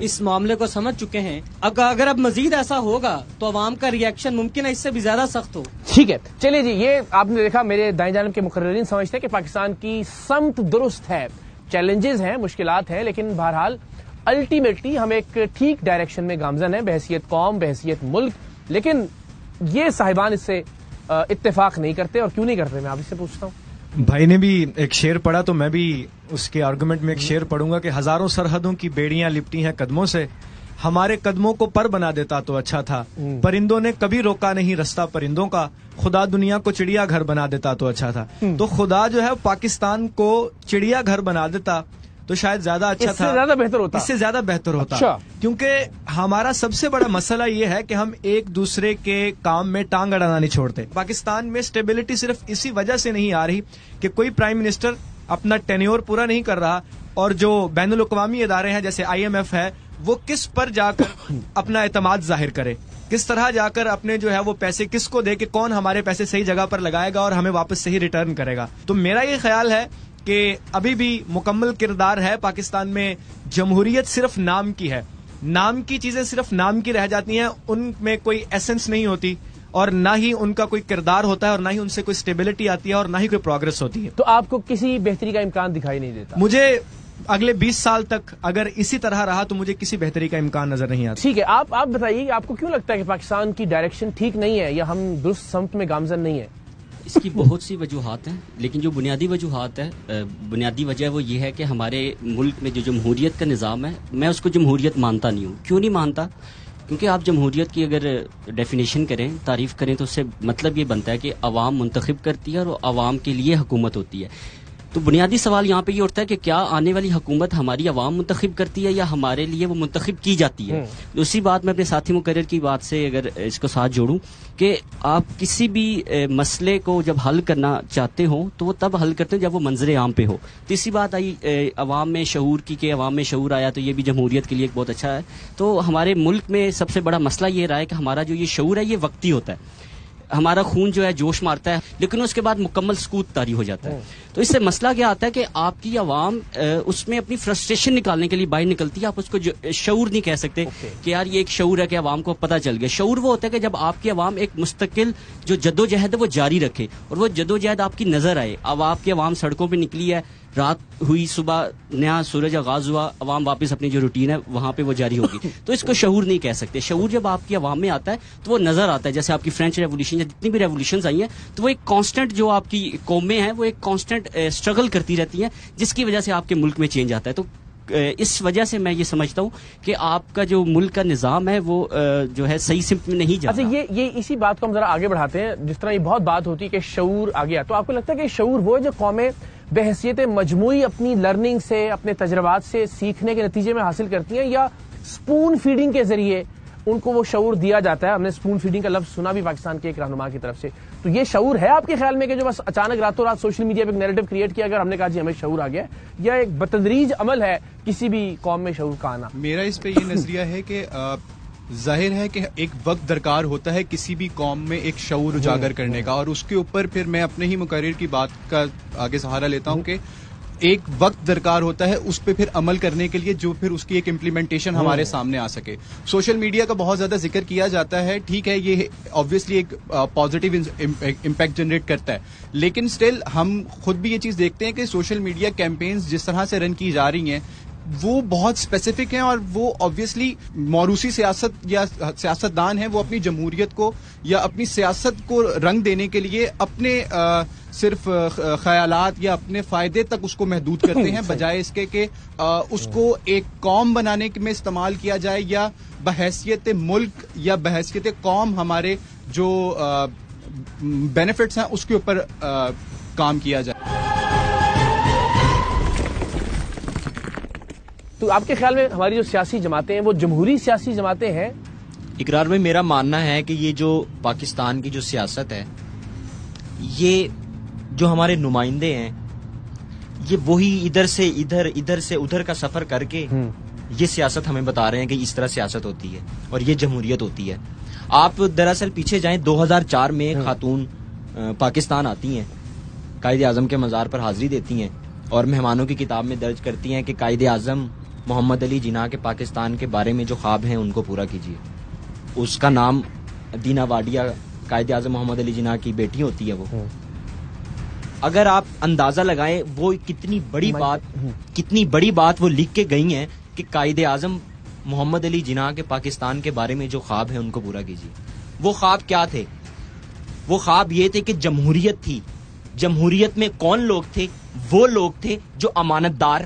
اس معاملے کو سمجھ چکے ہیں. اگر اب مزید ایسا ہوگا تو عوام کا ری ایکشن ممکن ہے اس سے بھی زیادہ سخت ہو. ٹھیک ہے, چلیے جی, یہ آپ نے دیکھا میرے دائیں جانب کے مقررین سمجھتے ہیں کہ پاکستان کی سمت درست ہے, چیلنجز ہیں, مشکلات ہیں, لیکن بہرحال الٹیمیٹلی ہم ایک ٹھیک ڈائریکشن میں گامزن ہیں بحیثیت قوم, بحیثیت ملک. لیکن یہ صاحبان اس سے اتفاق نہیں کرتے, اور کیوں نہیں کرتے میں آپ اس سے پوچھتا ہوں. بھائی نے بھی ایک شعر پڑھا تو میں بھی اس کے آرگومنٹ میں ایک شعر پڑھوں گا کہ ہزاروں سرحدوں کی بیڑیاں لپٹی ہیں قدموں سے, ہمارے قدموں کو پر بنا دیتا تو اچھا تھا, پرندوں نے کبھی روکا نہیں رستہ پرندوں کا, خدا دنیا کو چڑیا گھر بنا دیتا تو اچھا تھا. تو خدا جو ہے پاکستان کو چڑیا گھر بنا دیتا تو شاید زیادہ اچھا تھا, زیادہ بہتر ہوتا, اس سے زیادہ بہتر ہوتا. اچھا. کیونکہ ہمارا سب سے بڑا مسئلہ یہ ہے کہ ہم ایک دوسرے کے کام میں ٹانگ اڑانا نہیں چھوڑتے. پاکستان میں اسٹیبلٹی صرف اسی وجہ سے نہیں آ رہی کہ کوئی پرائم منسٹر اپنا ٹینیور پورا نہیں کر رہا, اور جو بین الاقوامی ادارے ہیں جیسے IMF ہے وہ کس پر جا کر اپنا اعتماد ظاہر کرے, کس طرح جا کر اپنے جو ہے وہ پیسے کس کو دے کہ کون ہمارے پیسے صحیح جگہ پر لگائے گا اور ہمیں واپس صحیح ریٹرن کرے گا. تو میرا یہ خیال ہے کہ ابھی بھی مکمل کردار ہے پاکستان میں. جمہوریت صرف نام کی ہے, نام کی چیزیں صرف نام کی رہ جاتی ہیں, ان میں کوئی ایسنس نہیں ہوتی, اور نہ ہی ان کا کوئی کردار ہوتا ہے, اور نہ ہی ان سے کوئی اسٹیبلٹی آتی ہے, اور نہ ہی کوئی پروگرس ہوتی ہے. تو آپ کو کسی بہتری کا امکان دکھائی نہیں دیتا؟ مجھے اگلے 20 سال تک اگر اسی طرح رہا تو مجھے کسی بہتری کا امکان نظر نہیں آتا. ٹھیک ہے, آپ بتائیے کہ آپ کو کیوں لگتا ہے کہ پاکستان کی ڈائریکشن ٹھیک نہیں ہے, یا ہم درست سمت میں گامزن نہیں ہے؟ اس کی بہت سی وجوہات ہیں, لیکن جو بنیادی وجوہات ہے, بنیادی وجہ وہ یہ ہے کہ ہمارے ملک میں جو جمہوریت کا نظام ہے, میں اس کو جمہوریت مانتا نہیں ہوں. کیوں نہیں مانتا؟ کیونکہ آپ جمہوریت کی اگر ڈیفینیشن کریں, تعریف کریں, تو اس سے مطلب یہ بنتا ہے کہ عوام منتخب کرتی ہے اور عوام کے لیے حکومت ہوتی ہے. تو بنیادی سوال یہاں پہ یہ اٹھتا ہے کہ کیا آنے والی حکومت ہماری عوام منتخب کرتی ہے یا ہمارے لیے وہ منتخب کی جاتی ہے. دوسری بات, میں اپنے ساتھی مقرر کی بات سے اگر اس کو ساتھ جوڑوں کہ آپ کسی بھی مسئلے کو جب حل کرنا چاہتے ہوں تو وہ تب حل کرتے ہیں جب وہ منظر عام پہ ہو. تیسری بات آئی عوام میں شعور کی, کہ عوام میں شعور آیا تو یہ بھی جمہوریت کے لیے ایک بہت اچھا ہے. تو ہمارے ملک میں سب سے بڑا مسئلہ یہ رہا ہے کہ ہمارا جو یہ شعور ہے یہ وقتی ہوتا ہے, ہمارا خون جو ہے جوش مارتا ہے, لیکن اس کے بعد مکمل سکوت طاری ہو جاتا ہے. تو اس سے مسئلہ کیا آتا ہے کہ آپ کی عوام اس میں اپنی فرسٹریشن نکالنے کے لیے باہر نکلتی ہے. آپ اس کو شعور نہیں کہہ سکتے کہ یار یہ ایک شعور ہے کہ عوام کو پتہ چل گیا. شعور وہ ہوتا ہے کہ جب آپ کی عوام ایک مستقل جو جدوجہد ہے وہ جاری رکھے, اور وہ جدوجہد آپ کی نظر آئے. اب آپ کی عوام سڑکوں پہ نکلی ہے, رات ہوئی, صبح نیا سورج آغاز ہوا, عوام واپس اپنی جو روٹین ہے وہاں پہ وہ جاری ہوگی. تو اس کو شعور نہیں کہہ سکتے. شعور جب آپ کی عوام میں آتا ہے تو وہ نظر آتا ہے. جیسے آپ کی فرینچ ریولیوشن یا جتنی بھی ریولیوشنز آئی ہیں, تو وہ ایک کانسٹنٹ جو آپ کی قومیں ہیں وہ ایک کانسٹنٹ اسٹرگل کرتی رہتی ہیں, جس کی وجہ سے آپ کے ملک میں چینج آتا ہے. تو اس وجہ سے میں یہ سمجھتا ہوں کہ آپ کا جو ملک کا نظام ہے وہ جو ہے صحیح سمت میں نہیں جاتا. اچھا, یہ اسی بات کو ہم ذرا آگے بڑھاتے ہیں. جس طرح یہ بہت بات ہوتی ہے کہ شعور آ گیا, تو آپ کو لگتا ہے کہ شعور وہ ہے جو قومیں بحیثیت مجموعی اپنی لرننگ سے, اپنے تجربات سے سیکھنے کے نتیجے میں حاصل کرتی ہیں, یا سپون فیڈنگ کے ذریعے ان کو وہ شعور دیا جاتا ہے؟ ہم نے سپون فیڈنگ کا لفظ سنا بھی پاکستان کے ایک رہنما کی طرف سے. تو یہ شعور ہے آپ کے خیال میں کہ جو بس اچانک راتوں رات سوشل میڈیا پہ ایک نیریٹو کریٹ کیا اگر ہم نے کہا جی ہمیں شعور آ گیا, یا ایک بتدریج عمل ہے کسی بھی قوم میں شعور کا آنا؟ میرا اس پہ یہ نظریہ ہے کہ ظاہر ہے کہ ایک وقت درکار ہوتا ہے کسی بھی قوم میں ایک شعور اجاگر کرنے کا, اور اس کے اوپر پھر میں اپنے ہی مقرر کی بات کا آگے سہارا لیتا ہوں کہ ایک وقت درکار ہوتا ہے اس پہ پھر عمل کرنے کے لیے, جو پھر اس کی ایک امپلیمنٹیشن ہمارے سامنے آ سکے. سوشل میڈیا کا بہت زیادہ ذکر کیا جاتا ہے, ٹھیک ہے, یہ آبویسلی ایک پازیٹیو امپیکٹ جنریٹ کرتا ہے, لیکن سٹل ہم خود بھی یہ چیز دیکھتے ہیں کہ سوشل میڈیا کیمپینز جس طرح سے رن کی جا رہی ہیں وہ بہت اسپیسیفک ہیں, اور وہ آبویسلی موروثی سیاست یا سیاستدان ہیں, وہ اپنی جمہوریت کو یا اپنی سیاست کو رنگ دینے کے لیے اپنے صرف خیالات یا اپنے فائدے تک اس کو محدود کرتے ہیں, بجائے اس کے کہ اس کو ایک قوم بنانے میں استعمال کیا جائے, یا بحیثیت ملک یا بحیثیت قوم ہمارے جو بینیفٹس ہیں اس کے اوپر کام کیا جائے. تو آپ کے خیال میں ہماری جو سیاسی جماعتیں ہیں وہ جمہوری سیاسی جماعتیں ہیں؟ اقرار میں میرا ماننا ہے کہ یہ جو پاکستان کی جو سیاست ہے, یہ جو ہمارے نمائندے ہیں یہ وہی ادھر سے ادھر, ادھر سے ادھر کا سفر کر کے یہ سیاست ہمیں بتا رہے ہیں کہ اس طرح سیاست ہوتی ہے اور یہ جمہوریت ہوتی ہے. آپ دراصل پیچھے جائیں, 2004 میں خاتون پاکستان آتی ہیں, قائد اعظم کے مزار پر حاضری دیتی ہیں, اور مہمانوں کی کتاب میں درج کرتی ہیں کہ قائد اعظم محمد علی جناح کے پاکستان کے بارے میں جو خواب ہیں ان کو پورا کیجیے. اس کا نام دینا واڈیا قائد اعظم محمد علی جناح کی بیٹی ہوتی ہے وہ. اگر آپ اندازہ لگائیں وہ کتنی بڑی بات وہ لکھ کے گئی ہیں کہ قائد اعظم محمد علی جناح کے پاکستان کے بارے میں جو خواب ہیں ان کو پورا کیجیے. وہ خواب کیا تھے؟ وہ خواب یہ تھے کہ جمہوریت تھی. جمہوریت میں کون لوگ تھے؟ وہ لوگ تھے جو امانت دار،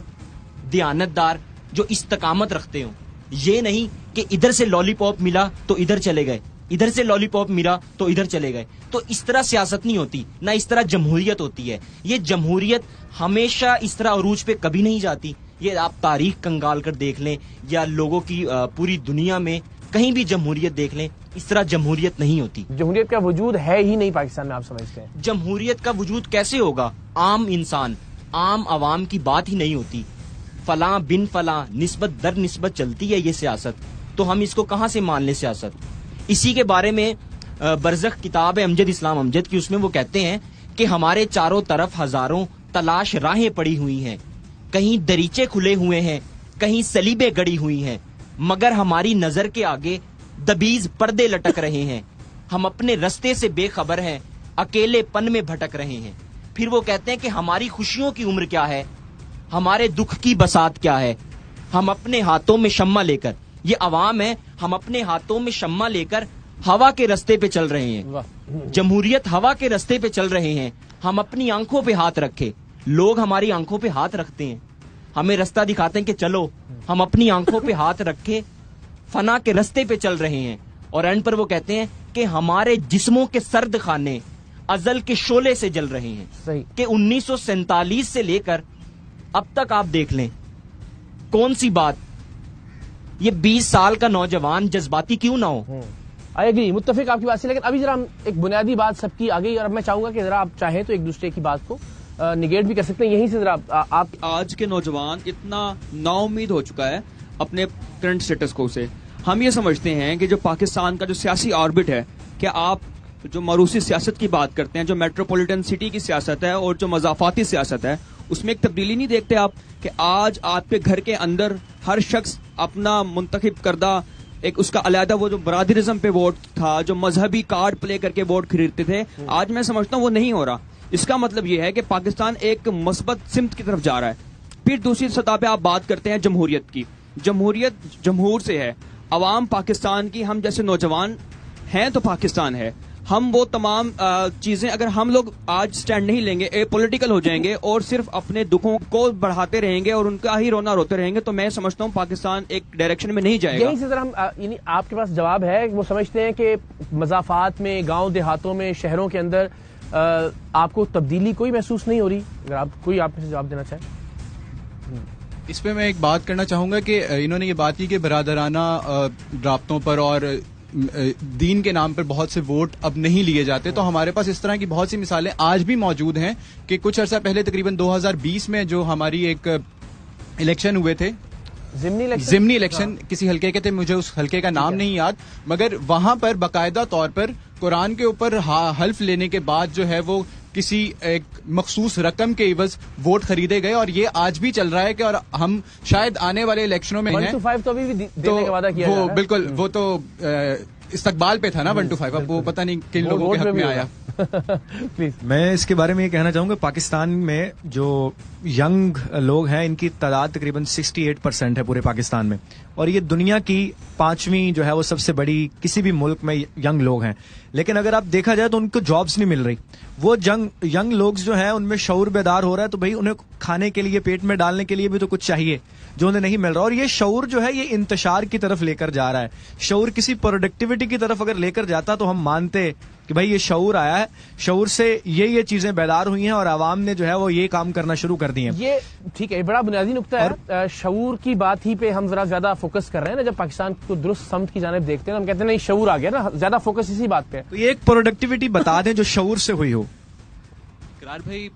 دیانت دار، جو استقامت رکھتے ہوں. یہ نہیں کہ ادھر سے لالی پاپ ملا تو ادھر چلے گئے، ادھر سے لالی پاپ ملا تو ادھر چلے گئے. تو اس طرح سیاست نہیں ہوتی، نہ اس طرح جمہوریت ہوتی ہے. یہ جمہوریت ہمیشہ اس طرح عروج پہ کبھی نہیں جاتی. یہ آپ تاریخ کنگال کر دیکھ لیں یا لوگوں کی پوری دنیا میں کہیں بھی جمہوریت دیکھ لیں، اس طرح جمہوریت نہیں ہوتی. جمہوریت کا وجود ہے ہی نہیں پاکستان میں، آپ سمجھتے ہیں؟ جمہوریت کا وجود کیسے ہوگا؟ عام انسان، عام عوام کی بات ہی نہیں ہوتی. فلاں بن فلاں، نسبت در نسبت چلتی ہے یہ سیاست. تو ہم اس کو کہاں سے مان لیں سیاست؟ اسی کے بارے میں برزخ کتاب ہے امجد اسلام امجد کی، اس میں وہ کہتے ہیں کہ ہمارے چاروں طرف ہزاروں تلاش راہیں پڑی ہوئی ہیں، کہیں دریچے کھلے ہوئے ہیں، کہیں سلیبیں گڑی ہوئی ہیں، مگر ہماری نظر کے آگے دبیز پردے لٹک رہے ہیں. ہم اپنے رستے سے بے خبر ہیں، اکیلے پن میں بھٹک رہے ہیں. پھر وہ کہتے ہیں کہ ہماری خوشیوں کی عمر کیا ہے، ہمارے دکھ کی بساط کیا ہے. ہم اپنے ہاتھوں میں شمع لے کر، یہ عوام ہے، ہم اپنے ہاتھوں میں شمع لے کر ہوا کے رستے پہ چل رہے ہیں. جمہوریت ہوا کے رستے پہ چل رہے ہیں. ہم اپنی آنکھوں پہ ہاتھ رکھے، لوگ ہماری آنکھوں پہ ہاتھ رکھتے ہیں، ہمیں رستہ دکھاتے ہیں کہ چلو. ہم اپنی آنکھوں پہ ہاتھ رکھے فنا کے رستے پہ چل رہے ہیں. اور اینڈ پر وہ کہتے ہیں کہ ہمارے جسموں کے سرد خانے ازل کے شعلے سے جل رہے ہیں. صحیح. کہ 1947 سے لے کر اب تک آپ دیکھ لیں کون سی بات، یہ 20 سال کا نوجوان جذباتی کیوں نہ ہو. آئے متفق آپ کی بات سے، لیکن ابھی ذرا ہم ایک بنیادی بات سب کی آ گئی، اور اب میں چاہوں گا کہ ذرا آپ چاہیں تو ایک دوسرے کی بات کو نگیٹ بھی کر سکتے ہیں. یہیں سے ذرا آپ آج کے نوجوان اتنا نا امید ہو چکا ہے اپنے کرنٹ سٹیٹس کو سے. ہم یہ سمجھتے ہیں کہ جو پاکستان کا جو سیاسی آربٹ ہے، کہ آپ جو موروثی سیاست کی بات کرتے ہیں، جو میٹروپولیٹن سٹی کی سیاست ہے اور جو مضافاتی سیاست ہے، اس میں ایک تبدیلی نہیں دیکھتے آپ کہ آج آپ کے گھر کے اندر ہر شخص اپنا منتخب کردہ ایک اس کا علیحدہ وہ جو برادرزم پہ ووٹ تھا، جو مذہبی کارڈ پلے کر کے ووٹ خریدتے تھے، آج میں سمجھتا ہوں وہ نہیں ہو رہا. اس کا مطلب یہ ہے کہ پاکستان ایک مثبت سمت کی طرف جا رہا ہے. پھر دوسری سطح پہ آپ بات کرتے ہیں جمہوریت کی. جمہوریت جمہور سے ہے، عوام پاکستان کی. ہم جیسے نوجوان ہیں تو پاکستان ہے. ہم وہ تمام چیزیں اگر ہم لوگ آج سٹینڈ نہیں لیں گے، اے پولیٹیکل ہو جائیں گے اور صرف اپنے دکھوں کو بڑھاتے رہیں گے اور ان کا ہی رونا روتے رہیں گے، تو میں سمجھتا ہوں پاکستان ایک ڈائریکشن میں نہیں جائے گا. یہیں سے ذرا ہم یعنی آپ کے پاس جواب ہے، وہ سمجھتے ہیں کہ مضافات میں، گاؤں دیہاتوں میں، شہروں کے اندر آپ کو تبدیلی کوئی محسوس نہیں ہو رہی؟ اگر آپ کوئی آپ سے جواب دینا چاہیں. اس پہ میں ایک بات کرنا چاہوں گا کہ انہوں نے یہ بات کی کہ برادرانہ رابطوں پر اور دین کے نام پر بہت سے ووٹ اب نہیں لیے جاتے. تو ہمارے پاس اس طرح کی بہت سی مثالیں آج بھی موجود ہیں کہ کچھ عرصہ پہلے تقریباً 2020 میں جو ہماری ایک الیکشن ہوئے تھے، ضمنی الیکشن کسی حلقے کے تھے، مجھے اس حلقے کا نام نہیں یاد، مگر وہاں پر باقاعدہ طور پر قرآن کے اوپر حلف لینے کے بعد جو ہے وہ کسی ایک مخصوص رقم کے عوض ووٹ خریدے گئے. اور یہ آج بھی چل رہا ہے کہ اور ہم شاید آنے والے الیکشنوں میں 1 to 5 تو ابھی بھی دینے کا وعدہ کیا جا رہا ہے. بالکل، وہ تو استقبال پہ تھا نا 1 to 5. اب وہ پتہ نہیں کن لوگوں کے حق میں آیا. میں اس کے بارے میں یہ کہنا چاہوں گا، پاکستان میں جو ینگ لوگ ہیں ان کی تعداد تقریباً 68% ہے پورے پاکستان میں، اور یہ دنیا کی 5ویں جو ہے وہ سب سے بڑی کسی بھی ملک میں ینگ لوگ ہیں. لیکن اگر آپ دیکھا جائے تو ان کو جابس نہیں مل رہی. وہ ینگ لوگ جو ہیں ان میں شعور بیدار ہو رہا ہے، تو بھائی انہیں کھانے کے لیے، پیٹ میں ڈالنے کے لیے بھی تو کچھ چاہیے جو انہیں نہیں مل رہا. اور یہ شعور جو ہے یہ انتشار کی طرف لے کر جا رہا ہے. شعور کسی پروڈکٹیوٹی کی طرف اگر لے کر جاتا تو ہم مانتے کہ بھائی یہ شعور آیا ہے، شعور سے یہ چیزیں بیدار ہوئی ہیں اور عوام نے جو ہے وہ یہ کام کرنا شروع کر دی ہیں. یہ ٹھیک ہے، بڑا بنیادی نقطہ ہے. شعور کی بات ہی پہ ہم ذرا زیادہ فوکس کر رہے ہیں نا. جب پاکستان کو درست سمت کی جانب دیکھتے ہیں تو ہم کہتے ہیں نہیں شعور آ گیا نا، زیادہ فوکس اسی بات پہ. تو یہ ایک پروڈکٹیوٹی بتا دیں جو شعور سے ہوئی ہو. اقرار بھائی،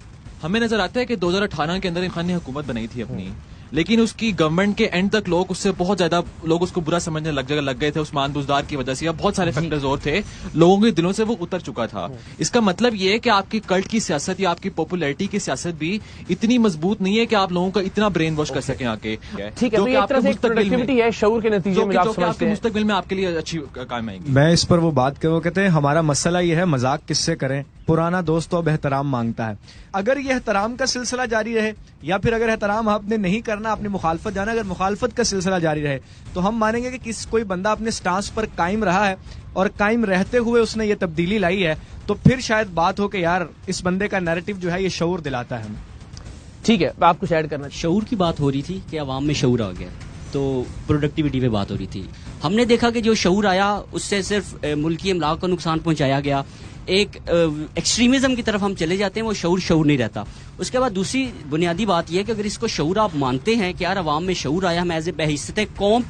ہمیں نظر آتا ہے کہ 2018 کے اندر عمران خان نے حکومت بنائی تھی اپنی، لیکن اس کی گورنمنٹ کے اینڈ تک لوگ اس سے بہت زیادہ لوگ اس کو برا سمجھنے لگ گئے تھے عثمان بزدار کی وجہ سے, یا بہت سارے فیکٹرز اور تھے, لوگوں کے دلوں سے وہ اتر چکا تھا. اس کا مطلب یہ ہے کہ آپ کی کلٹ کی سیاست یا آپ کی پاپولیرٹی کی سیاست بھی اتنی مضبوط نہیں ہے کہ آپ لوگوں کا اتنا برین واش کر سکیں آگے, ٹھیک ہے, ایک طرح سے پروڈکٹیوٹی ہے شعور کے نتیجے میں آپ کے مستقبل میں آپ کے لیے اچھی کام آئیں گی. میں اس پر وہ بات کہ وہ کہتے ہیں ہمارا مسئلہ یہ ہے مذاق کس سے کریں, پرانا دوست تو اب احترام مانگتا ہے. اگر یہ احترام کا سلسلہ جاری رہے, یا پھر اگر احترام آپ نے نہیں کرنا, اپنی مخالفت جانا, اگر مخالفت کا سلسلہ جاری رہے, تو ہم مانیں گے کہ کوئی بندہ اپنے سٹانس پر قائم رہا ہے اور قائم رہتے ہوئے اس نے یہ تبدیلی لائی ہے, تو پھر شاید بات ہو کہ یار اس بندے کا نیریٹو جو ہے یہ شعور دلاتا ہے. ٹھیک ہے, آپ کچھ ایڈ کرنا. شعور کی بات ہو رھی تھی کہ عوام میں شعور آ گیا, تو پروڈکٹیوٹی پہ بات ہو رہی تھی. ہم نے دیکھا کہ جو شعور آیا اس سے صرف ملکی املاک کو نقصان پہنچایا گیا, ایک ایکسٹریمزم کی طرف ہم چلے جاتے ہیں, وہ شعور نہیں رہتا. اس کے بعد دوسری بنیادی بات یہ ہے کہ اگر اس کو شعور آپ مانتے ہیں کہ یار عوام میں شعور آیا, ہم ایز اے بحیثیت قوم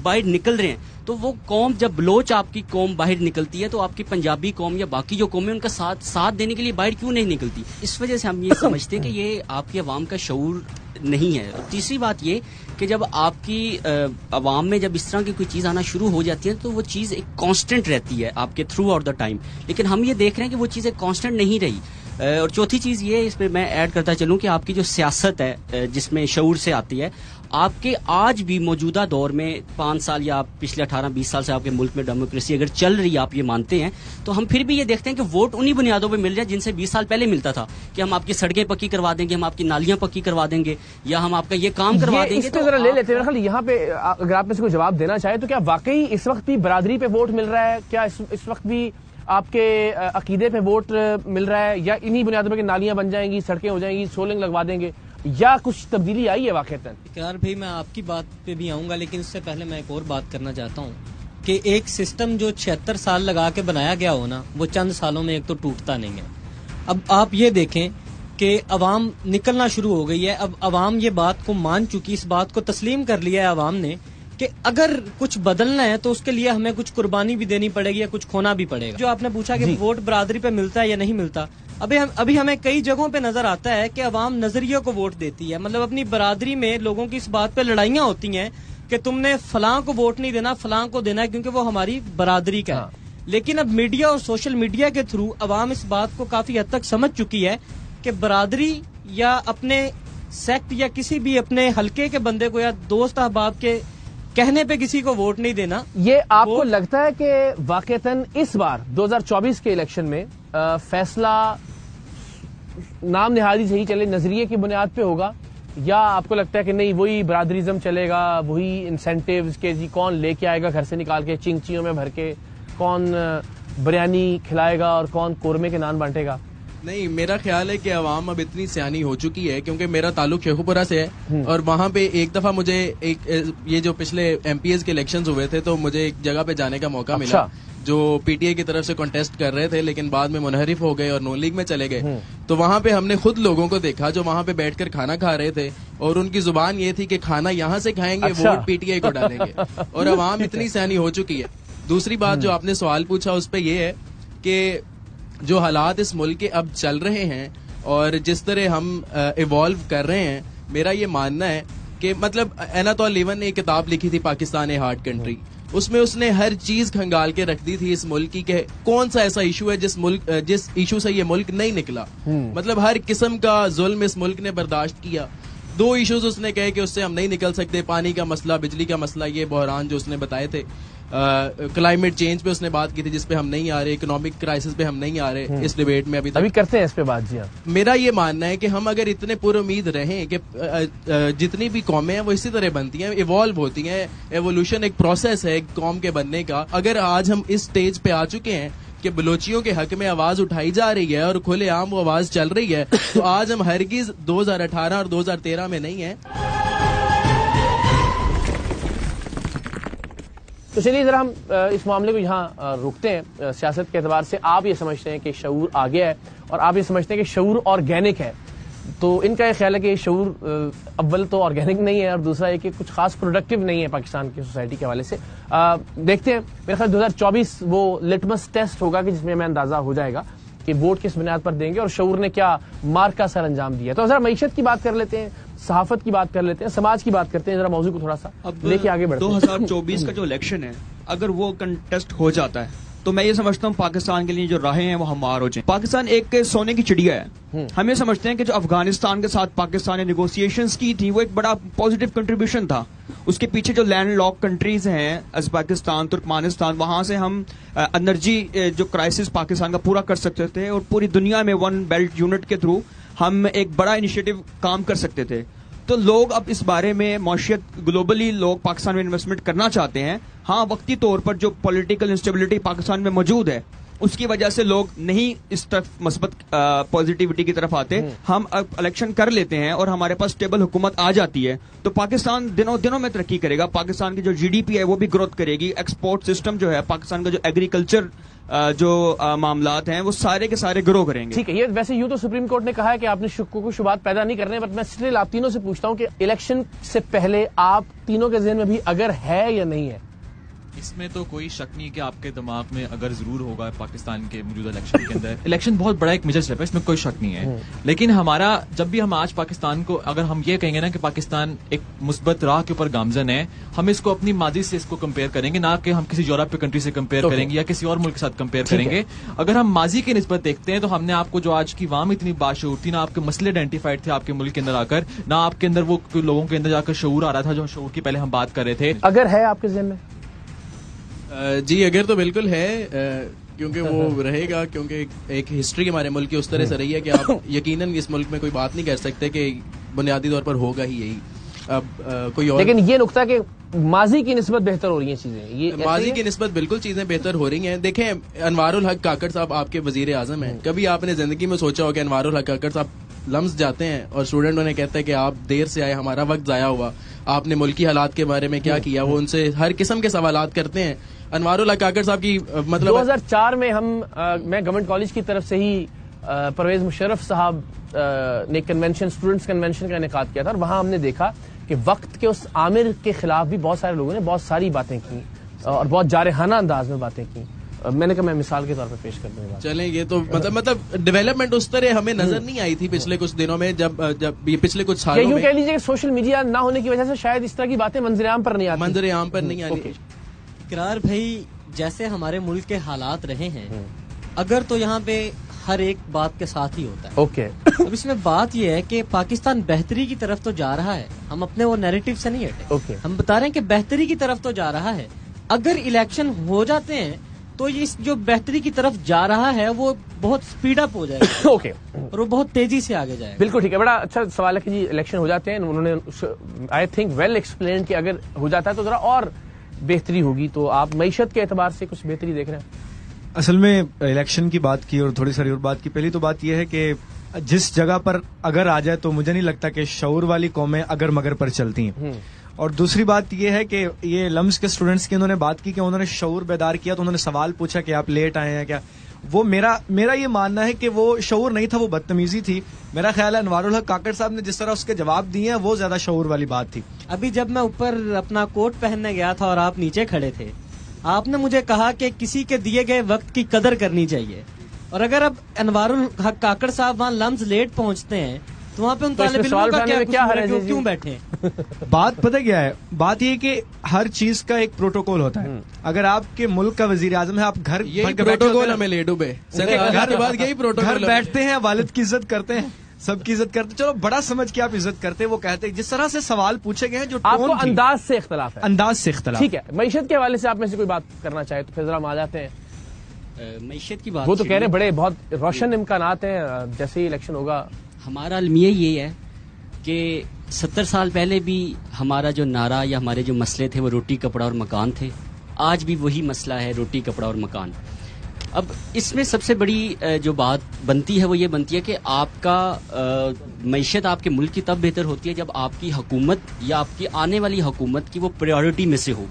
باہر نکل رہے ہیں, تو وہ قوم جب بلوچ آپ کی قوم باہر نکلتی ہے تو آپ کی پنجابی قوم یا باقی جو قومیں ان کا ساتھ دینے کے لیے باہر کیوں نہیں نکلتی؟ اس وجہ سے ہم یہ سمجھتے ہیں کہ یہ آپ کی عوام کا شعور نہیں ہے. تیسری بات یہ کہ جب آپ کی عوام میں جب اس طرح کی کوئی چیز آنا شروع ہو جاتی ہے تو وہ چیز ایک کانسٹنٹ رہتی ہے آپ کے تھرو آؤٹ دا ٹائم, لیکن ہم یہ دیکھ رہے ہیں کہ وہ چیز ایک کانسٹنٹ نہیں رہی. اور چوتھی چیز یہ, اس پہ میں ایڈ کرتا چلوں کہ آپ کی جو سیاست ہے جس میں شعور سے آتی ہے, آپ کے آج بھی موجودہ دور میں 5 سال یا پچھلے 18-20 سال سے آپ کے ملک میں ڈیموکریسی اگر چل رہی ہے, آپ یہ مانتے ہیں, تو ہم پھر بھی یہ دیکھتے ہیں کہ ووٹ انہی بنیادوں پہ مل رہے ہیں جن سے 20 سال پہلے ملتا تھا, کہ ہم آپ کی سڑکیں پکی کروا دیں گے, ہم آپ کی نالیاں پکی کروا دیں گے, یا ہم آپ کا یہ کام کروا دیں گے. تو ذرا لے لیتے ہیں یہاں پہ, اگر آپ میں سے کوئی جواب دینا چاہے تو کیا واقعی اس وقت بھی برادری پہ ووٹ مل رہا ہے؟ کیا اس وقت بھی آپ کے عقیدے پہ ووٹ مل رہا ہے, یا انہی بنیادوں پہ کہ نالیاں بن جائیں گی, سڑکیں ہو جائیں گی, سولنگ لگوا دیں گے, یا کچھ تبدیلی آئی ہے واقعتاً؟ اقرار بھائی, میں آپ کی بات پہ بھی آؤں گا, لیکن اس سے پہلے میں ایک اور بات کرنا چاہتا ہوں کہ ایک سسٹم جو 76 سال لگا کے بنایا گیا ہو نا, وہ چند سالوں میں ایک تو ٹوٹتا نہیں ہے. اب آپ یہ دیکھیں کہ عوام نکلنا شروع ہو گئی ہے, اب عوام یہ بات کو مان چکی, اس بات کو تسلیم کر لیا ہے عوام نے کہ اگر کچھ بدلنا ہے تو اس کے لیے ہمیں کچھ قربانی بھی دینی پڑے گی یا کچھ کھونا بھی پڑے گا. جو آپ نے پوچھا کہ ووٹ برادری پہ ملتا ہے یا نہیں ملتا, ابھی ہمیں کئی جگہوں پہ نظر آتا ہے کہ عوام نظریے کو ووٹ دیتی ہے. مطلب اپنی برادری میں لوگوں کی اس بات پہ لڑائیاں ہوتی ہیں کہ تم نے فلاں کو ووٹ نہیں دینا, فلاں کو دینا ہے کیونکہ وہ ہماری برادری کا ہے. لیکن اب میڈیا اور سوشل میڈیا کے تھرو عوام اس بات کو کافی حد تک سمجھ چکی ہے کہ برادری یا اپنے سیکٹ یا کسی بھی اپنے حلقے کے بندے کو یا دوست احباب کے کہنے پہ کسی کو ووٹ نہیں دینا. یہ آپ کو لگتا ہے کہ واقعتاً اس بار 2024 کے الیکشن میں فیصلہ نام نہادی سے ہی چلے, نظریے کی بنیاد پہ ہوگا, یا آپ کو لگتا ہے کہ نہیں وہی برادریزم چلے گا, وہی انسینٹیوز کے جی کون لے کے آئے گا گھر سے نکال کے چنگچیوں میں بھر کے, کون بریانی کھلائے گا اور کون قورمے کے نان بانٹے گا؟ نہیں, میرا خیال ہے کہ عوام اب اتنی سیانی ہو چکی ہے, کیونکہ میرا تعلق شیخو پورہ سے ہے, اور وہاں پہ ایک دفعہ مجھے یہ جو پچھلے MP کے الیکشنز ہوئے تھے تو مجھے ایک جگہ پہ جانے کا موقع ملا جو PTI کی طرف سے کنٹیسٹ کر رہے تھے, لیکن بعد میں منحرف ہو گئے اور نون لیگ میں چلے گئے. تو وہاں پہ ہم نے خود لوگوں کو دیکھا جو وہاں پہ بیٹھ کر کھانا کھا رہے تھے, اور ان کی زبان یہ تھی کہ کھانا یہاں سے کھائیں گے, ووٹ PTI کو ڈالیں گے, اور عوام اتنی سیانی ہو چکی ہے. دوسری بات جو آپ نے سوال پوچھا اس پہ یہ ہے کہ جو حالات اس ملک کے اب چل رہے ہیں اور جس طرح ہم ایوالو کر رہے ہیں, میرا یہ ماننا ہے کہ مطلب ایناتول لیون نے ایک کتاب لکھی تھی پاکستان اے ہارڈ کنٹری, اس میں اس نے ہر چیز کھنگال کے رکھ دی تھی اس ملک کی کہ کون سا ایسا ایشو ہے جس ایشو سے یہ ملک نہیں نکلا. مطلب ہر قسم کا ظلم اس ملک نے برداشت کیا. 2 ایشوز اس نے کہے کہ اس سے ہم نہیں نکل سکتے, پانی کا مسئلہ, بجلی کا مسئلہ, یہ بحران جو اس نے بتائے تھے, کلائمیٹ چینج پہ اس نے بات کی تھی جس پہ ہم نہیں آ رہے, اکنامک کرائسس پہ ہم نہیں آ رہے اس ڈیبیٹ میں ابھی کرتے ہیں اس پہ بات. جی ہاں, میرا یہ ماننا ہے کہ ہم اگر اتنے پر امید رہیں کہ جتنی بھی قومیں ہیں وہ اسی طرح بنتی ہیں, ایوالو ہوتی ہیں, ایوولوشن ایک پروسیس ہے ایک قوم کے بننے کا. اگر آج ہم اس سٹیج پہ آ چکے ہیں کہ بلوچیوں کے حق میں آواز اٹھائی جا رہی ہے اور کھلے عام وہ آواز چل رہی ہے, تو آج ہم ہرگز 2018 اور 2013 میں نہیں ہیں. تو چلیے ذرا ہم اس معاملے کو یہاں روکتے ہیں. سیاست کے اعتبار سے آپ یہ سمجھتے ہیں کہ شعور آ گیا ہے, اور آپ یہ سمجھتے ہیں کہ شعور آرگینک ہے. تو ان کا یہ خیال ہے کہ شعور اول تو آرگینک نہیں ہے, اور دوسرا یہ کہ کچھ خاص پروڈکٹیو نہیں ہے پاکستان کی سوسائٹی کے حوالے سے. دیکھتے ہیں, میرے خیال 2024 وہ لٹمس ٹیسٹ ہوگا کہ جس میں ہمیں اندازہ ہو جائے گا کہ ووٹ کس بنیاد پر دیں گے اور شعور نے کیا مار کا سر انجام دیا. تو ذرا معیشت کی بات کر لیتے ہیں. صحافت کی بات کر لیتے ہیں, سماج کی بات کرتے ہیں, ذرا موضوع کو تھوڑا سا لے کے آگے بڑھتے ہیں. 2024 کا جو الیکشن ہے اگر وہ کنٹیسٹ ہو جاتا ہے تو میں یہ سمجھتا ہوں پاکستان کے لیے جو راہیں ہیں وہ ہموار ہو جائیں. پاکستان ایک سونے کی چڑیا ہے. ہم یہ سمجھتے ہیں کہ جو افغانستان کے ساتھ پاکستان نے نیگوسیشنز کی تھی وہ ایک بڑا پازیٹیو کنٹریبیوشن تھا. اس کے پیچھے جو لینڈ لاک کنٹریز ہیں از پاکستان, ترکمانستان, وہاں سے ہم انرجی جو کرائسس پاکستان کا پورا کر سکتے تھے اور پوری دنیا میں ون بیلٹ یونٹ کے تھرو ہم ایک بڑا انیشیٹو کام کر سکتے تھے. تو لوگ اب اس بارے میں معیشت گلوبلی لوگ پاکستان میں انویسٹمنٹ کرنا چاہتے ہیں. ہاں وقتی طور پر جو پولیٹیکل انسٹیبلٹی پاکستان میں موجود ہے اس کی وجہ سے لوگ نہیں اس طرف مثبت پازیٹیوٹی کی طرف آتے. ہم اب الیکشن کر لیتے ہیں اور ہمارے پاس اسٹیبل حکومت آ جاتی ہے تو پاکستان دنوں میں ترقی کرے گا. پاکستان کی جو جی ڈی پی ہے وہ بھی گروتھ کرے گی. ایکسپورٹ سسٹم جو ہے پاکستان کا, جو ایگریکلچر جو معاملات ہیں وہ سارے کے سارے گرو کریں گے. ٹھیک ہے, یہ ویسے یوں تو سپریم کورٹ نے کہا ہے کہ آپ نے شکوک و شبہات پیدا نہیں کرنے, بٹ میں اسٹل آپ تینوں سے پوچھتا ہوں کہ الیکشن سے پہلے آپ تینوں کے ذہن میں بھی اگر ہے یا نہیں ہے؟ اس میں تو کوئی شک نہیں کہ آپ کے دماغ میں اگر ضرور ہوگا پاکستان کے موجودہ الیکشن کے اندر. الیکشن بہت بڑا ایک میجر اسٹیپ ہے, اس میں کوئی شک نہیں ہے. لیکن ہمارا جب بھی ہم آج پاکستان کو اگر ہم یہ کہیں گے نا کہ پاکستان ایک مثبت راہ کے اوپر گامزن ہے, ہم اس کو اپنی ماضی سے اس کو کمپیئر کریں گے, نہ کہ ہم کسی یورپی کنٹری سے کمپیئر کریں گے یا کسی اور ملک کے ساتھ کمپیئر کریں گے. اگر ہم ماضی کی نسبت دیکھتے ہیں تو ہم نے آپ کو جو آج کی عوام اتنی باشعور تھی, نہ آپ کے مسئلے آئیڈینٹیفائڈ تھے آپ کے ملک کے اندر آ کر, نہ آپ کے اندر وہ لوگوں کے اندر جا کر شعور آ رہا تھا جو شعور کی پہلے ہم بات کر رہے تھے. اگر ہے آپ کے ذہن میں؟ جی اگر تو بالکل ہے, کیونکہ وہ رہے گا, کیونکہ ایک ہسٹری ہمارے ملک کی اس طرح سے رہی ہے کہ آپ یقیناً اس ملک میں کوئی بات نہیں کر سکتے کہ بنیادی طور پر ہوگا ہی یہی. اب کوئی اور لیکن یہ نقطہ کہ ماضی کی نسبت بہتر ہو رہی ہیں چیزیں, یہ ماضی کی نسبت بالکل چیزیں بہتر ہو رہی ہیں. دیکھیں انوار الحق کاکڑ صاحب آپ کے وزیر اعظم ہیں, کبھی آپ نے زندگی میں سوچا ہو کہ انوار الحق کاکڑ صاحب لمس جاتے ہیں اور اسٹوڈنٹ انہیں کہتا ہے کہ آپ دیر سے آئے, ہمارا وقت ضائع ہوا, آپ نے ملکی حالات کے بارے میں کیا کیا, وہ ان سے ہر قسم کے سوالات کرتے ہیں. انوار الحق کاکڑ صاحب کی مطلب 2004 میں میں گورنمنٹ کالج کی طرف سے ہی پرویز مشرف صاحب نے کنونشن, اسٹوڈنٹس کنونشن کا انعقاد کیا تھا, اور وہاں ہم نے دیکھا کہ وقت کے اس عامر کے خلاف بھی بہت سارے لوگوں نے بہت ساری باتیں کی اور بہت جارحانہ انداز میں باتیں کی. میں نے کہا میں مثال کے طور پر پیش کر دوں گا. چلیں یہ تو مطلب ڈیولپمنٹ اس طرح ہمیں نظر نہیں آئی تھی پچھلے کچھ دنوں میں, جب یہ پچھلے کچھ سالوں میں. کہہ لیجیے کہ سوشل میڈیا نہ ہونے کی وجہ سے شاید اس طرح کی باتیں منظر عام پر نہیں آتی. اقرار بھائی, جیسے ہمارے ملک کے حالات رہے ہیں, اگر تو یہاں پہ ہر ایک بات کے ساتھ ہی ہوتا ہے. اوکے, اب اس میں بات یہ ہے کہ پاکستان بہتری کی طرف تو جا رہا ہے, ہم اپنے وہ نیریٹو سے نہیں ہٹے. ہم بتا رہے ہیں کہ بہتری کی طرف تو جا رہا ہے. اگر الیکشن ہو جاتے ہیں تو یہ جو بہتری کی طرف جا رہا ہے وہ بہت اسپیڈ اپ ہو جائے گا. اوکے, اور وہ بہت تیزی سے آگے جائے گا. بالکل ٹھیک ہے, بڑا اچھا سوال ہے کہ جی الیکشن ہو جاتے ہیں, انہوں نے آئی تھنک ویل ایکسپلین کہ اگر ہو جاتا ہے تو ذرا اور بہتری ہوگی. تو آپ معیشت کے اعتبار سے کچھ بہتری دیکھ رہے ہیں؟ اصل میں الیکشن کی بات کی اور تھوڑی ساری اور بات کی. پہلی تو بات یہ ہے کہ جس جگہ پر اگر آ جائے تو مجھے نہیں لگتا کہ شعور والی قومیں اگر مگر پر چلتی ہیں. اور دوسری بات یہ ہے کہ یہ لمس کے اسٹوڈنٹس کی انہوں نے بات کی کہ انہوں نے شعور بیدار کیا, تو انہوں نے سوال پوچھا کہ آپ لیٹ آئے ہیں کیا. وہ میرا یہ ماننا ہے کہ وہ شعور نہیں تھا, وہ بدتمیزی تھی. میرا خیال ہے انوار الحق کاکڑ صاحب نے جس طرح اس کے جواب دیے ہیں وہ زیادہ شعور والی بات تھی. ابھی جب میں اوپر اپنا کوٹ پہننے گیا تھا اور آپ نیچے کھڑے تھے, آپ نے مجھے کہا کہ کسی کے دیے گئے وقت کی قدر کرنی چاہیے, اور اگر اب انوار الحق کاکڑ صاحب وہاں لمز لیٹ پہنچتے ہیں تو وہاں پہ ان طالب علموں کا کیوں بیٹھے ہیں؟ بات پتہ کیا ہے, بات یہ کہ ہر چیز کا ایک پروٹوکول ہوتا ہے. اگر آپ کے ملک کا وزیر اعظم ہے, آپ گھر پروٹوکول ہمیں لے ڈوبے گھر بیٹھتے ہیں, والد کی عزت کرتے ہیں, سب کی عزت کرتے, چلو بڑا سمجھ کے آپ عزت کرتے, وہ کہتے جس طرح سے سوال پوچھے گئے ہیں جو آپ کو انداز سے اختلاف ہے. انداز سے اختلاف. ٹھیک ہے, معیشت کے حوالے سے آپ میں سے کوئی بات کرنا چاہے تو پھر ذرا ہم آ جاتے ہیں. معیشت کی بات, وہ تو کہہ رہے بڑے بہت روشن امکانات ہیں جیسے ہی الیکشن ہوگا. ہمارا المیہ یہ ہے کہ 70 سال پہلے بھی ہمارا جو نعرہ یا ہمارے جو مسئلے تھے وہ روٹی کپڑا اور مکان تھے. آج بھی وہی مسئلہ ہے, روٹی کپڑا اور مکان. اب اس میں سب سے بڑی جو بات بنتی ہے وہ یہ بنتی ہے کہ آپ کا معیشت آپ کے ملک کی تب بہتر ہوتی ہے جب آپ کی حکومت یا آپ کی آنے والی حکومت کی وہ پریورٹی میں سے ہو,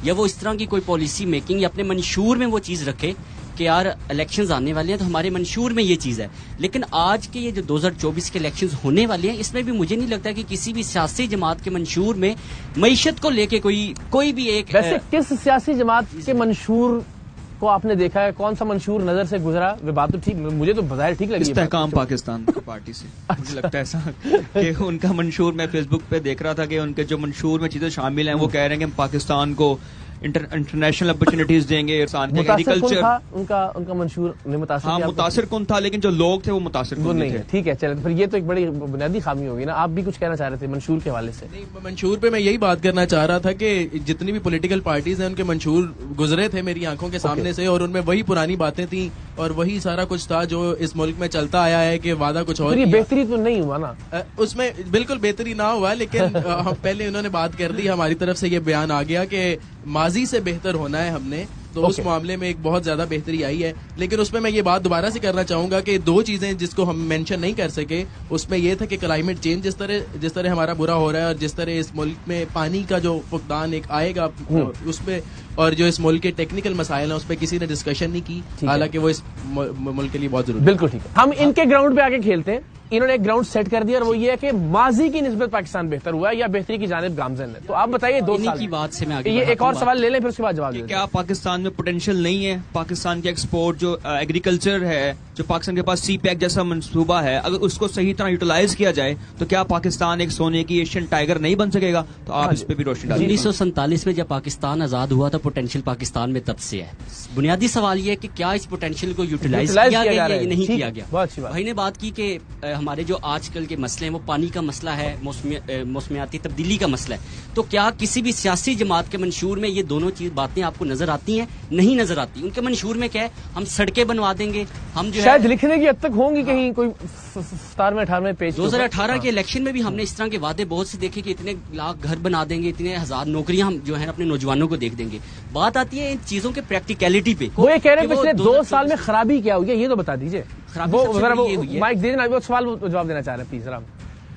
یا وہ اس طرح کی کوئی پالیسی میکنگ یا اپنے منشور میں وہ چیز رکھے کہ یار الیکشنز آنے والے ہیں تو ہمارے منشور میں یہ چیز ہے. لیکن آج کے یہ جو 2024 کے الیکشنز ہونے والے ہیں, اس میں بھی مجھے نہیں لگتا کہ کسی بھی سیاسی جماعت کے منشور میں معیشت کو لے کے کوئی بھی ایک. ویسے کس سیاسی جماعت کے منشور کو آپ نے دیکھا ہے؟ کون سا منشور نظر سے گزرا؟ وہ بات تو ٹھیک، مجھے تو بظاہر ٹھیک لگی. استحکام پاکستان کی پارٹی سے مجھے لگتا ہے ایسا کہ ان کا منشور میں فیس بک پہ دیکھ رہا تھا کہ ان کے جو منشور میں چیزیں شامل ہیں وہ کہہ رہے ہیں کہ ہم پاکستان کو انٹرنیشنل اپرچونیٹیز دیں گے. ایگریکلچر ان کا منشور متاثر، ہاں متاثر کن تھا، لیکن جو لوگ تھے وہ متاثر کن نہیں تھے. ٹھیک ہے چلیں، پھر یہ تو ایک بڑی بنیادی خامی ہوگی نا. آپ بھی کچھ کہنا چاہ رہے تھے منشور کے حوالے سے؟ منشور پہ میں یہی بات کرنا چاہ رہا تھا کہ جتنی بھی پولیٹیکل پارٹیز ہیں ان کے منشور گزرے تھے میری آنکھوں کے سامنے سے، اور ان میں وہی پرانی باتیں تھیں اور وہی سارا کچھ تھا جو اس ملک میں چلتا آیا ہے کہ وعدہ کچھ اور. یہ بہتری تو نہیں ہوا نا اس میں؟ بالکل بہتری نہ ہوا، لیکن پہلے انہوں نے بات کر دی، ہماری طرف سے یہ بیان آ گیا کہ ماضی سے بہتر ہونا ہے ہم نے، تو اس معاملے میں ایک بہت زیادہ بہتری آئی ہے. لیکن اس میں میں یہ بات دوبارہ سے کرنا چاہوں گا کہ دو چیزیں جس کو ہم مینشن نہیں کر سکے اس میں یہ تھا کہ کلائمیٹ چینج جس طرح ہمارا برا ہو رہا ہے، اور جس طرح اس ملک میں پانی کا جو فقدان ایک آئے گا اس پہ، اور جو اس ملک کے ٹیکنیکل مسائل ہیں اس پہ کسی نے ڈسکشن نہیں کی، حالانکہ وہ اس ملک کے لیے بہت ضروری ہے. بالکل ٹھیک ہے. ہم ان کے گراؤنڈ پہ آگے کھیلتے ہیں. انہوں نے ایک گراؤنڈ سیٹ کر دیا اور وہ یہ ہے کہ ماضی کی نسبت پاکستان بہتر ہوا ہے یا بہتری کی جانب گامزن ہے. تو آپ بتائیے 2 سال کی بات سے میں آگے یہ ایک اور سوال لے لیں پھر اس کے بعد جواب دیں. کیا پاکستان میں پوٹینشیل نہیں ہے؟ پاکستان کے ایکسپورٹ جو ایگریکلچر ہے، جو پاکستان کے پاس سی پیک جیسا منصوبہ ہے، اگر اس کو صحیح طرح یوٹیلائز کیا جائے تو کیا پاکستان ایک سونے کی ایشین ٹائیگر نہیں بن سکے گا؟ تو آپ اس پہ بھی روشنی ڈالیں. 1947 میں جب پاکستان آزاد ہوا تھا پوٹینشیل پاکستان میں تب سے ہے. بنیادی سوال یہ ہے کہ کیا اس پوٹینشیل کو یوٹیلائز کیا گیا یا نہیں کیا گیا. بھائی نے بات کی کہ ہمارے جو آج کل کے مسئلے ہیں وہ پانی کا مسئلہ ہے، موسمیاتی تبدیلی کا مسئلہ ہے. تو کیا کسی بھی سیاسی جماعت کے منشور میں یہ دونوں باتیں آپ کو نظر آتی ہیں؟ نہیں نظر آتی. ان کے منشور میں کیا ہے؟ ہم سڑکیں بنوا دیں گے، ہم جو شاید لکھنے کی حد تک ہوں گی کہیں کوئی 17ویں پیج. 2018 کے الیکشن میں بھی ہم نے اس طرح کے وعدے بہت سے دیکھے کہ اتنے لاکھ گھر بنا دیں گے، اتنے ہزار نوکریاں ہم جو ہے اپنے نوجوانوں کو دیکھ دیں گے. بات آتی ہے ان چیزوں کے پریکٹیکلٹی پہ. وہ یہ کہہ رہے ہیں پچھلے 2 سال میں خرابی کیا ہوئی ہے، یہ تو بتا دیجیے. مائک دے دینا، وہ سوال جواب دینا چاہ رہے ہیں پلیز.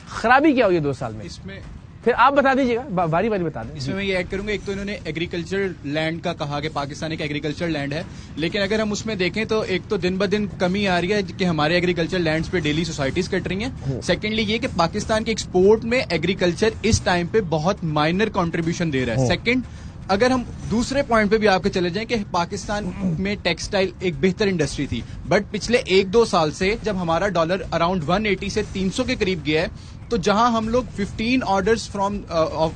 خرابی کیا ہوئی ہے 2 سال میں؟ اس میں پھر آپ بتا دیجیے گا، باری باری بتا دیں. اس میں یہ ایڈ کروں گا، ایک تو انہوں نے ایگریکلچر لینڈ کا کہا کہ پاکستان ایک ایگریکلچر لینڈ ہے، لیکن اگر ہم اس میں دیکھیں تو ایک تو دن بدن کمی آ رہی ہے کہ ہمارے ایگریکلچر لینڈز پہ ڈیلی سوسائٹیز کٹ رہی ہیں. سیکنڈلی یہ کہ پاکستان کے ایکسپورٹ میں ایگریکلچر اس ٹائم پہ بہت مائنر کنٹریبیوشن دے رہا ہے. سیکنڈ، اگر ہم دوسرے پوائنٹ پہ بھی آپ کے چلے جائیں کہ پاکستان میں ٹیکسٹائل ایک بہتر انڈسٹری تھی، بٹ پچھلے 1-2 سال سے جب ہمارا ڈالر اراؤنڈ 180 سے 300 کے قریب گیا ہے، تو جہاں ہم لوگ 15 آرڈرز فرام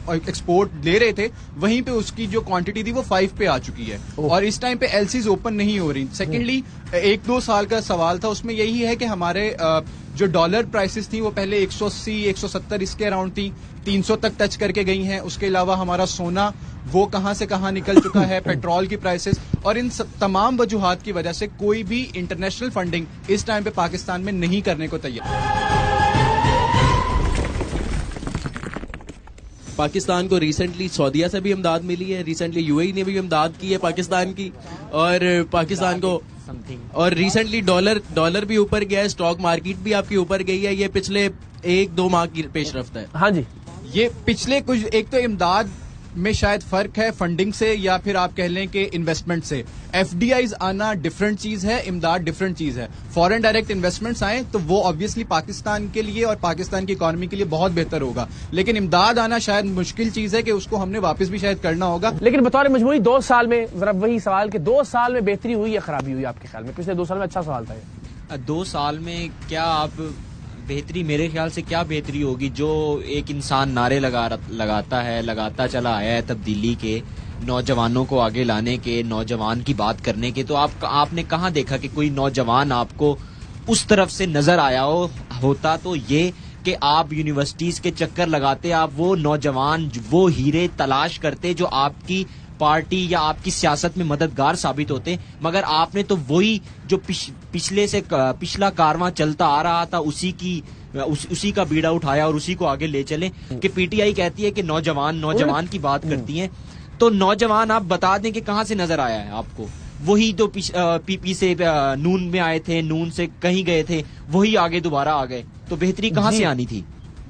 ایکسپورٹ لے رہے تھے، وہیں پہ اس کی جو کوانٹٹی تھی وہ 5 پہ آ چکی ہے، اور اس ٹائم پہ ایل سیز اوپن نہیں ہو رہی. سیکنڈلی 1-2 سال کا سوال تھا، اس میں یہی ہے کہ ہمارے جو ڈالر پرائسز تھیں وہ پہلے 180-170 اس کے اراؤنڈ تھی، 300 تک ٹچ کر کے گئی ہیں. اس کے علاوہ ہمارا سونا وہ کہاں سے کہاں نکل چکا ہے، پیٹرول کی پرائسز، اور ان تمام وجوہات کی وجہ سے کوئی بھی انٹرنیشنل فنڈنگ اس ٹائم پہ پاکستان میں نہیں کرنے کو تیار. پاکستان کو ریسنٹلی سعودیہ سے بھی امداد ملی ہے، ریسنٹلی یو اے ای نے بھی امداد کی ہے پاکستان کی، اور پاکستان کو، اور ریسنٹلی ڈالر بھی اوپر گیا ہے، اسٹاک مارکیٹ بھی آپ کی اوپر گئی ہے. یہ پچھلے 1-2 ماہ کی پیش رفت ہے. ہاں جی، یہ پچھلے کچھ، ایک تو امداد میں شاید فرق ہے فنڈنگ سے، یا پھر آپ کہہ لیں کہ انویسٹمنٹ سے. ایف ڈی آئیز آنا ڈفرنٹ چیز ہے، امداد ڈفرنٹ چیز ہے. فورن ڈائریکٹ انویسٹمنٹس آئیں تو وہ آبویسلی پاکستان کے لیے اور پاکستان کی اکانومی کے لیے بہت بہتر ہوگا، لیکن امداد آنا شاید مشکل چیز ہے کہ اس کو ہم نے واپس بھی شاید کرنا ہوگا. لیکن بطور مجموعی 2 سال میں ذرا وہی سوال کہ 2 سال میں بہتری ہوئی یا خرابی ہوئی آپ کے خیال میں؟ پچھلے 2 سال میں اچھا سوال تھا یہ. 2 سال میں کیا آپ بہتری، میرے خیال سے کیا بہتری ہوگی؟ جو ایک انسان نعرے لگاتا چلا آیا ہے تبدیلی کے، نوجوانوں کو آگے لانے کے، نوجوان کی بات کرنے کے، تو آپ نے کہاں دیکھا کہ کوئی نوجوان آپ کو اس طرف سے نظر آیا ہوتا؟ تو یہ کہ آپ یونیورسٹیز کے چکر لگاتے، آپ وہ نوجوان وہ ہیرے تلاش کرتے جو آپ کی پارٹی یا آپ کی سیاست میں مددگار ثابت ہوتے، مگر آپ نے تو وہی جو پچھلا کارواں چلتا آ رہا تھا اسی کا بیڑا اٹھایا اور اسی کو آگے لے چلے. کہ پی ٹی آئی کہتی ہے کہ نوجوان کی بات کرتی ہیں، تو نوجوان آپ بتا دیں کہ کہاں سے نظر آیا ہے آپ کو؟ وہی تو پی پی سے نون میں آئے تھے، نون سے کہیں گئے تھے، وہی آگے دوبارہ آ گئے، تو بہتری کہاں سے آنی تھی؟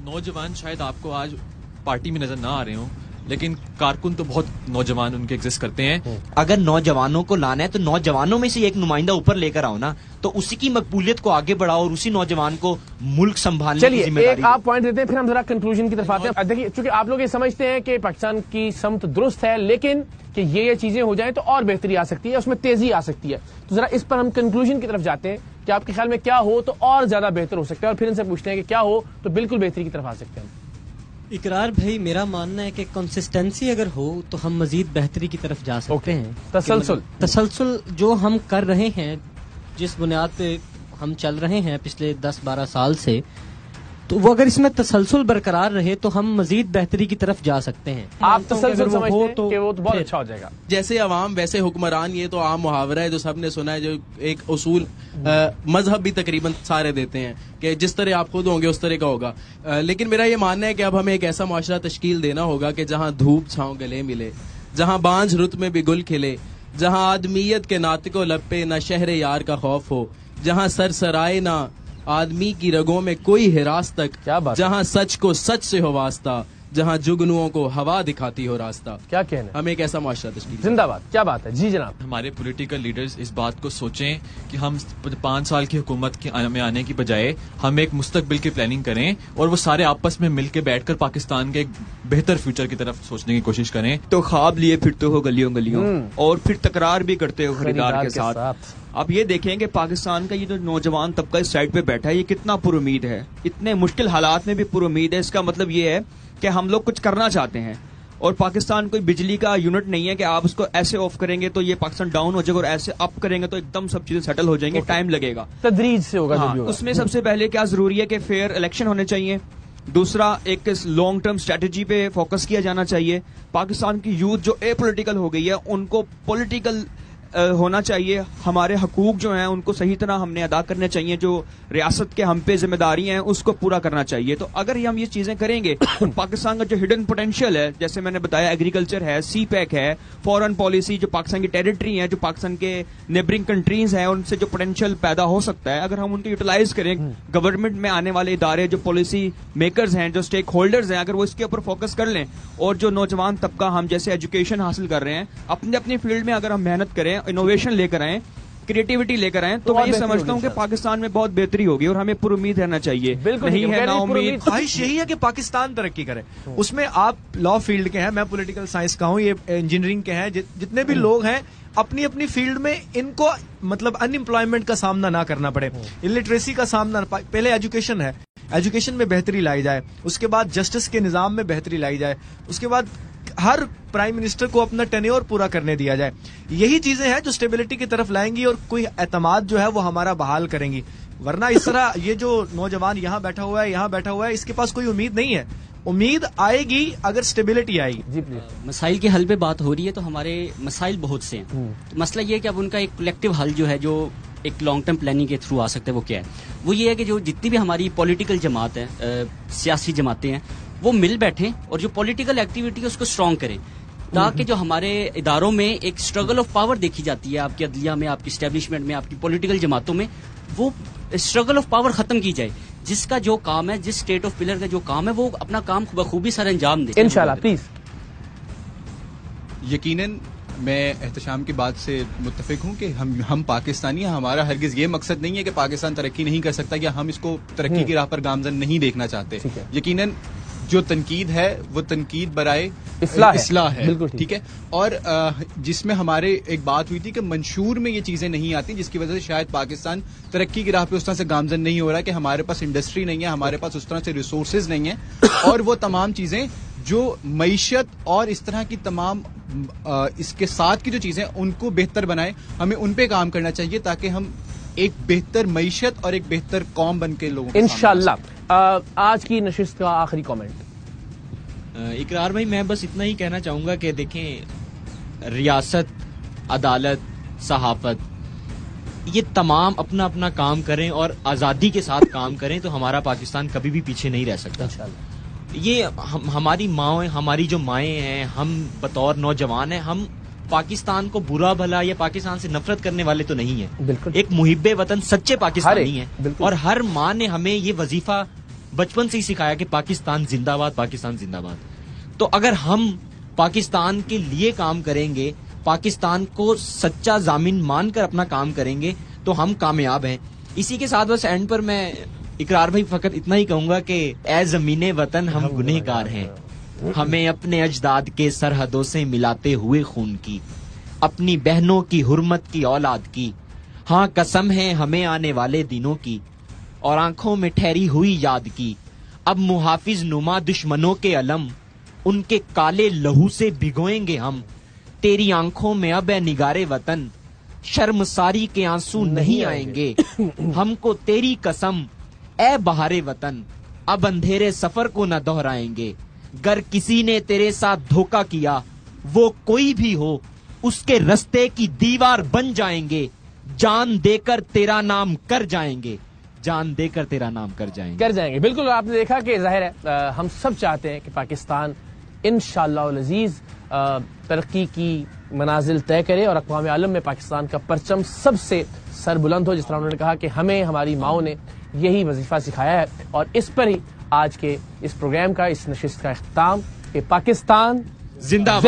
نوجوان شاید آپ کو آج پارٹی میں نظر نہ آ رہے ہوں، لیکن کارکن تو بہت نوجوان ان کے ایگزسٹ کرتے ہیں. اگر نوجوانوں کو لانا ہے تو نوجوانوں میں سے ایک نمائندہ اوپر لے کر آؤ نا, تو اسی کی مقبولیت کو آگے بڑھاؤ اور اسی نوجوان کو ملک سنبھالنے کی ذمہ داری. ایک آپ پوائنٹ دیتے ہیں, پھر ہم ذرا کنکلوژن کی طرف آتے ہیں. دیکھیے, چونکہ آپ لوگ یہ سمجھتے ہیں کہ پاکستان کی سمت درست ہے, لیکن کہ یہ چیزیں ہو جائیں تو اور بہتری آ سکتی ہے, اس میں تیزی آ سکتی ہے. تو ذرا اس پر ہم کنکلوژن کی طرف جاتے ہیں کہ آپ کے خیال میں کیا ہو تو اور زیادہ بہتر ہو سکتا ہے, اور پھر ان سے پوچھتے ہیں کہ کیا ہو تو بالکل بہتری کی طرف آ سکتے ہیں. اقرار بھائی, میرا ماننا ہے کہ کنسسٹنسی اگر ہو تو ہم مزید بہتری کی طرف جا سکتے ہیں. تسلسل جو ہم کر رہے ہیں, جس بنیاد پہ ہم چل رہے ہیں پچھلے 10-12 سال سے, تو وہ اگر اس میں تسلسل برقرار رہے تو ہم مزید بہتری کی طرف جا سکتے ہیں. آپ تسلسل سمجھتے ہیں کہ وہ تو بہت اچھا ہو جائے گا. جیسے عوام ویسے حکمران, یہ تو عام محاورہ ہے جو سب نے سنا ہے, جو ایک اصول مذہب بھی تقریباً سارے دیتے ہیں کہ جس طرح آپ خود ہوں گے اس طرح کا ہوگا. لیکن میرا یہ ماننا ہے کہ اب ہمیں ایک ایسا معاشرہ تشکیل دینا ہوگا کہ جہاں دھوپ چھاؤں گلے ملے, جہاں بانجھ رت میں بھی گل کھلے, جہاں آدمیت کے ناطق و لب پہ نہ شہر یار کا خوف ہو, جہاں سر سرائے نہ آدمی کی رگوں میں کوئی ہراس تک, جہاں سچ کو سچ سے ہو واسطہ, جہاں جگنوؤں کو ہوا دکھاتی ہو راستہ. کیا کہنا, ہم ایک ایسا معاشرہ تشکیل. زندہ باد. کیا بات ہے جی جناب. ہمارے پولیٹیکل لیڈرز اس بات کو سوچیں کہ ہم 5 سال کی حکومت میں آنے کی بجائے ہم ایک مستقبل کی پلاننگ کریں, اور وہ سارے آپس میں مل کے بیٹھ کر پاکستان کے ایک بہتر فیوچر کی طرف سوچنے کی کوشش کریں. تو خواب لیے پھرتے ہو گلیوں گلیوں اور پھر تکرار بھی کرتے ہو خریدار کے ساتھ. آپ یہ دیکھیں کہ پاکستان کا یہ جو نوجوان طبقہ اس سائڈ پہ بیٹھا ہے, یہ کتنا پر امید ہے, اتنے مشکل حالات میں بھی پر امید ہے. اس کا مطلب یہ ہے کہ ہم لوگ کچھ کرنا چاہتے ہیں, اور پاکستان کوئی بجلی کا یونٹ نہیں ہے کہ آپ اس کو ایسے آف کریں گے تو یہ پاکستان ڈاؤن ہو جائے گا, اور ایسے اپ کریں گے تو ایک دم سب چیزیں سیٹل ہو جائیں گے. ٹائم لگے گا, تدریج سے ہوگا. اس میں سب سے پہلے کیا ضروری ہے کہ فیئر الیکشن ہونے چاہیے. دوسرا, ایک لانگ ٹرم اسٹریٹجی پہ فوکس کیا جانا چاہیے. پاکستان کی یوتھ جو اے پولیٹیکل ہو گئی ہے, ان کو پولیٹیکل ہونا چاہیے. ہمارے حقوق جو ہیں ان کو صحیح طرح ہم نے ادا کرنے چاہیے, جو ریاست کے ہم پہ ذمہ داری ہیں اس کو پورا کرنا چاہیے. تو اگر ہم یہ چیزیں کریں گے, پاکستان کا جو ہڈن پوٹینشیل ہے, جیسے میں نے بتایا ایگریکلچر ہے, سی پیک ہے, فورن پالیسی, جو پاکستان کی ٹیریٹری ہے, جو پاکستان کے نیبرنگ کنٹریز ہیں, ان سے جو پوٹینشیل پیدا ہو سکتا ہے, اگر ہم ان کو یوٹیلائز کریں, گورنمنٹ میں آنے والے ادارے, جو پالیسی میکرز ہیں, جو اسٹیک ہولڈرز ہیں, اگر وہ اس کے اوپر فوکس کر لیں, اور جو نوجوان طبقہ ہم جیسے ایجوکیشن حاصل کر رہے ہیں, اپنے اپنی فیلڈ میں اگر ہم محنت کریں, انوویشن لے کر آئیں, کریٹیوٹی لے کر آئیں, تو میں یہ سمجھتا ہوں کہ پاکستان میں بہت بہتری ہوگی, اور ہمیں پر امید رہنا چاہیے. نہیں ہے نا امید. خواہش یہی ہے کہ پاکستان ترقی کرے. اس میں آپ لا فیلڈ کے ہیں, میں پولیٹیکل سائنس کا ہوں, یہ انجینئرنگ کے ہیں, جتنے بھی لوگ ہیں اپنی اپنی فیلڈ میں, ان کو مطلب ان امپلائمنٹ کا سامنا نہ کرنا پڑے, الٹریسی کا سامنا. پہلے ایجوکیشن ہے, ایجوکیشن میں بہتری لائی جائے, اس کے بعد جسٹس کے نظام میں بہتری لائی جائے, اس کے بعد ہر پرائم منسٹر کو اپنا ٹینیور پورا کرنے دیا جائے. یہی چیزیں ہیں جو اسٹیبلٹی کی طرف لائیں گی, اور کوئی اعتماد جو ہے وہ ہمارا بحال کریں گی. ورنہ اس طرح یہ جو نوجوان یہاں بیٹھا ہوا ہے, یہاں بیٹھا ہوا ہے, اس کے پاس کوئی امید نہیں ہے. امید آئے گی اگر اسٹیبلٹی آئے گی. مسائل کے حل پہ بات ہو رہی ہے, تو ہمارے مسائل بہت سے ہیں. مسئلہ یہ ہے کہ اب ان کا ایک کلیکٹیو حل جو ہے, جو ایک لانگ ٹرم پلاننگ کے تھرو آ سکتا ہے, وہ کیا ہے؟ وہ یہ ہے کہ جو جتنی بھی ہماری پولیٹیکل جماعت ہے, سیاسی جماعتیں ہیں, وہ مل بیٹھیں اور جو پولیٹیکل ایکٹیویٹی ہے اس کو اسٹرانگ کریں, تاکہ جو ہمارے اداروں میں ایک اسٹرگل آف پاور دیکھی جاتی ہے, آپ کی عدلیہ میں, آپ کی اسٹیبلشمنٹ میں, آپ کی پولیٹیکل جماعتوں میں, وہ اسٹرگل آف پاور ختم کی جائے. جس کا جو کام ہے, جس اسٹیٹ آف پلر کا جو کام ہے, وہ اپنا کام بخوبی سر انجام دے. انشاءاللہ. پلیز. یقیناً میں احتشام کی بات سے متفق ہوں کہ ہم پاکستانی ہیں. ہمارا ہرگز یہ مقصد نہیں ہے کہ پاکستان ترقی نہیں کر سکتا, یا ہم اس کو ترقی کی راہ پر گامزن نہیں دیکھنا چاہتے. یقیناً جو تنقید ہے وہ تنقید برائے اصلاح ہے, ٹھیک ہے. اور جس میں ہمارے ایک بات ہوئی تھی کہ منشور میں یہ چیزیں نہیں آتی, جس کی وجہ سے شاید پاکستان ترقی کی راہ پہ اس طرح سے گامزن نہیں ہو رہا, کہ ہمارے پاس انڈسٹری نہیں ہے, ہمارے پاس اس طرح سے ریسورسز نہیں ہیں, اور وہ تمام چیزیں جو معیشت اور اس طرح کی تمام اس کے ساتھ کی جو چیزیں ان کو بہتر بنائیں, ہمیں ان پہ کام کرنا چاہیے, تاکہ ہم ایک بہتر معیشت اور ایک بہتر قوم بن کے لوگوں انشاءاللہ. آج کی نشست کا آخری کامنٹ. اقرار بھائی, میں بس اتنا ہی کہنا چاہوں گا کہ دیکھیں, ریاست, عدالت, صحافت, یہ تمام اپنا اپنا کام کریں اور آزادی کے ساتھ کام کریں, تو ہمارا پاکستان کبھی بھی پیچھے نہیں رہ سکتا. یہ ہماری ماں, ہماری جو مائیں ہیں, ہم بطور نوجوان ہیں, ہم پاکستان کو برا بھلا یا پاکستان سے نفرت کرنے والے تو نہیں ہیں. ایک محب وطن سچے پاکستانی ہیں, اور ہر ماں نے ہمیں یہ وظیفہ بچپن سے ہی سکھایا کہ پاکستان زندہ باد, پاکستان زندہ باد. تو اگر ہم پاکستان کے لیے کام کریں گے, پاکستان کو سچا ضامن مان کر اپنا کام کریں گے تو ہم کامیاب ہیں. اسی کے ساتھ بس اینڈ پر میں اقرار بھائی فقط اتنا ہی کہوں گا کہ اے زمین وطن ہم گنہگار ہیں, ہمیں اپنے اجداد کے سرحدوں سے ملاتے ہوئے خون کی, اپنی بہنوں کی حرمت کی اولاد کی, ہاں قسم ہے ہمیں آنے والے دنوں کی, اور آنکھوں میں ٹھہری ہوئی یاد کی. اب محافظ نما دشمنوں کے علم ان کے کالے لہو سے بھگوئیں گے ہم. تیری آنکھوں میں اب اے نگارے وطن شرم ساری کے آنسو نہیں آئیں گے. ہم کو تیری قسم اے بہارے وطن اب اندھیرے سفر کو نہ دہرائیں گے. گر کسی نے تیرے ساتھ دھوکا کیا وہ کوئی بھی ہو اس کے رستے کی دیوار بن جائیں گے. جان دے کر تیرا نام کر جائیں گے, جان دے کر تیرا نام کر جائیں گے. بالکل آپ نے دیکھا کہ ظاہر ہے ہم سب چاہتے ہیں کہ پاکستان انشاءاللہ العزیز ترقی کی منازل طے کرے اور اقوام عالم میں پاکستان کا پرچم سب سے سر بلند ہو, جس طرح انہوں نے کہا کہ ہمیں ہماری ماؤں نے یہی وظیفہ سکھایا ہے. اور اس پر ہی آج کے اس پروگرام کا, اس نشست کا اختتام کہ پاکستان زندہ